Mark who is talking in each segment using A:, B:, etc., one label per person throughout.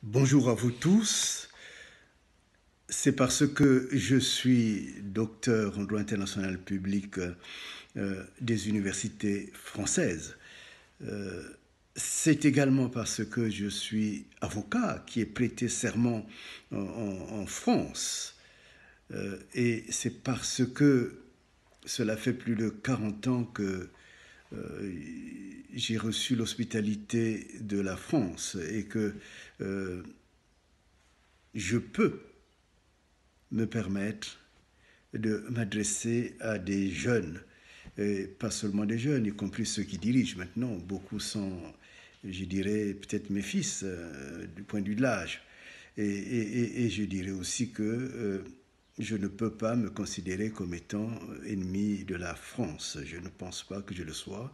A: Bonjour à vous tous. C'est parce que je suis docteur en droit international public des universités françaises. Euh, c'est également parce que je suis avocat qui ai prêté serment en France. Et c'est parce que cela fait plus de 40 ans que euh, j'ai reçu l'hospitalité de la France et que euh, je peux me permettre de m'adresser à des jeunes, et pas seulement des jeunes, y compris ceux qui dirigent maintenant. Beaucoup sont, je dirais, peut-être mes fils du point de vue de l'âge. Et je dirais aussi que je ne peux pas me considérer comme étant ennemi de la France. Je ne pense pas que je le sois.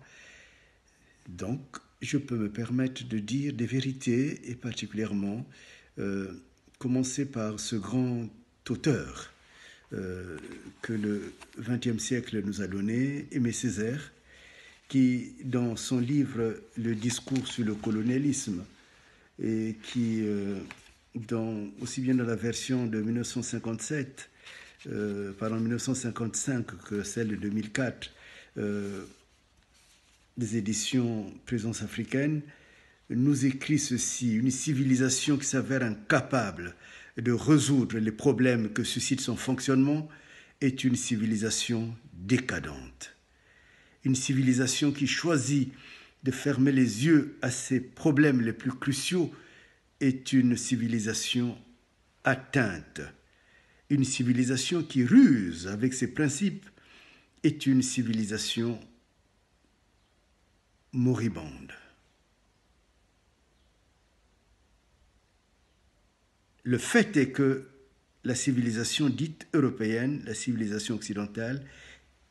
A: Donc, je peux me permettre de dire des vérités et particulièrement euh, commencer par ce grand auteur que le XXe siècle nous a donné, Aimé Césaire, qui, dans son livre Le discours sur le colonialisme, et qui, aussi bien dans la version de 1957, pardon, 1955 que celle de 2004, des éditions Présence africaine, nous écrit ceci: une civilisation qui s'avère incapable de résoudre les problèmes que suscite son fonctionnement est une civilisation décadente. Une civilisation qui choisit de fermer les yeux à ses problèmes les plus cruciaux est une civilisation atteinte. Une civilisation qui ruse avec ses principes est une civilisation moribonde. Le fait est que la civilisation dite européenne, la civilisation occidentale,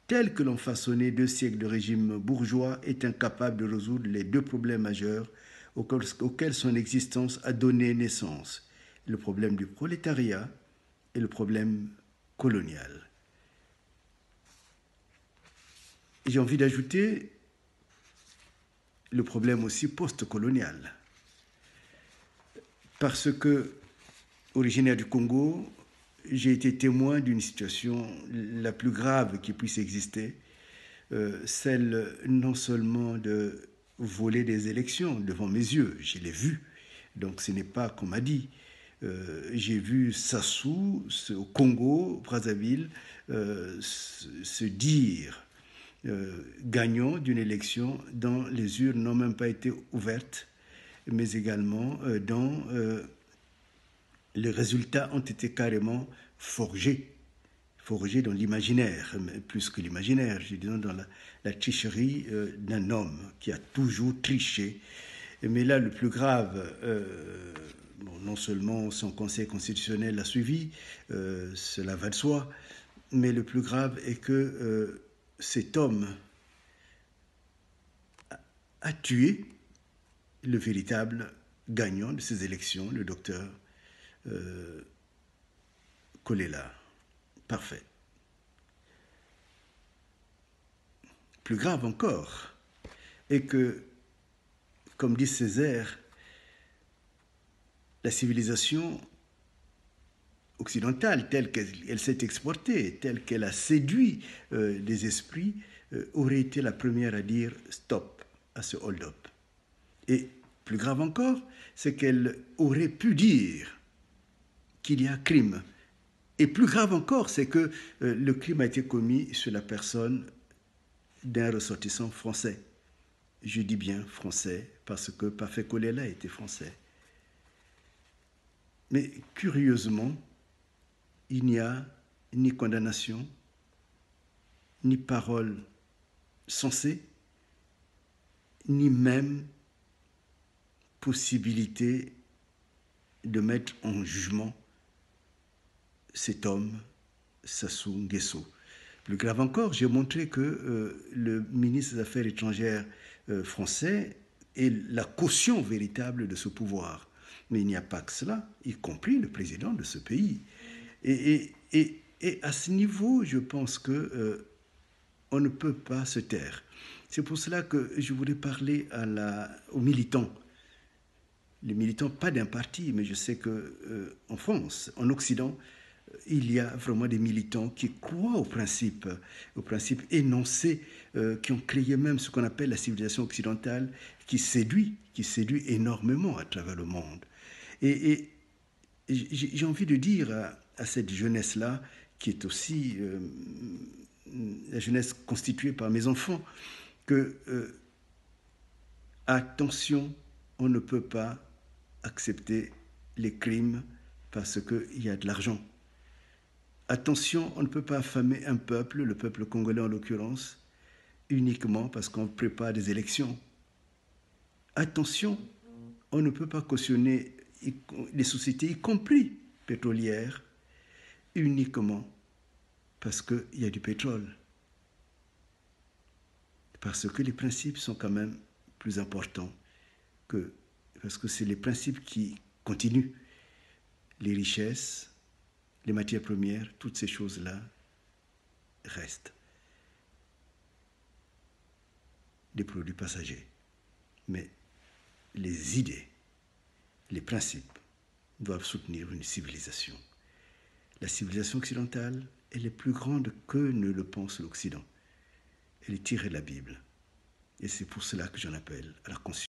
A: telle que l'ont façonné 2 siècles de régime bourgeois, est incapable de résoudre les deux problèmes majeurs auxquels son existence a donné naissance: le problème du prolétariat et le problème colonial. J'ai envie d'ajouter le problème aussi post-colonial. Parce que, originaire du Congo, j'ai été témoin d'une situation la plus grave qui puisse exister, celle non seulement de voler des élections devant mes yeux, je l'ai vu, donc ce n'est pas qu'on m'a dit. J'ai vu Sassou, au Congo, Brazzaville, se dire gagnant d'une élection dont les urnes n'ont même pas été ouvertes, mais également dont les résultats ont été carrément forgés dans l'imaginaire, plus que l'imaginaire, je dirais dans la tricherie d'un homme qui a toujours triché. Mais là, le plus grave, bon, non seulement son conseil constitutionnel l'a suivi, cela va de soi, mais le plus grave est que cet homme a tué le véritable gagnant de ces élections, le docteur Kolela. Parfait. Plus grave encore est que, comme dit Césaire, la civilisation occidentale, telle qu'elle s'est exportée, telle qu'elle a séduit des esprits, aurait été la première à dire stop à ce hold-up. Et plus grave encore, c'est qu'elle aurait pu dire qu'il y a crime. Et plus grave encore, c'est que le crime a été commis sur la personne d'un ressortissant français. Je dis bien français parce que Parfait Kolela était français. Mais curieusement, il n'y a ni condamnation, ni parole sensée, ni même possibilité de mettre en jugement cet homme, Sassou Nguesso. Plus grave encore, j'ai montré que le ministre des Affaires étrangères français est la caution véritable de ce pouvoir. Mais il n'y a pas que cela, y compris le président de ce pays. Et à ce niveau, je pense que on ne peut pas se taire. C'est pour cela que je voulais parler aux militants les militants, pas d'un parti, mais je sais qu'en France, en Occident, il y a vraiment des militants qui croient aux principes énoncés, qui ont créé même ce qu'on appelle la civilisation occidentale, qui séduit énormément à travers le monde. Et j'ai envie de dire à cette jeunesse-là, qui est aussi la jeunesse constituée par mes enfants, que attention, on ne peut pas accepter les crimes parce qu'il y a de l'argent. Attention, on ne peut pas affamer un peuple, le peuple congolais en l'occurrence, uniquement parce qu'on prépare des élections. Attention, on ne peut pas cautionner les sociétés, y compris pétrolières, uniquement parce qu'il y a du pétrole. Parce que les principes sont quand même plus importants parce que c'est les principes qui continuent. Les richesses, les matières premières, toutes ces choses-là restent des produits passagers. Mais les idées, les principes doivent soutenir une civilisation. La civilisation occidentale, elle est plus grande que ne le pense l'Occident. Elle est tirée de la Bible. Et c'est pour cela que j'en appelle à la conscience.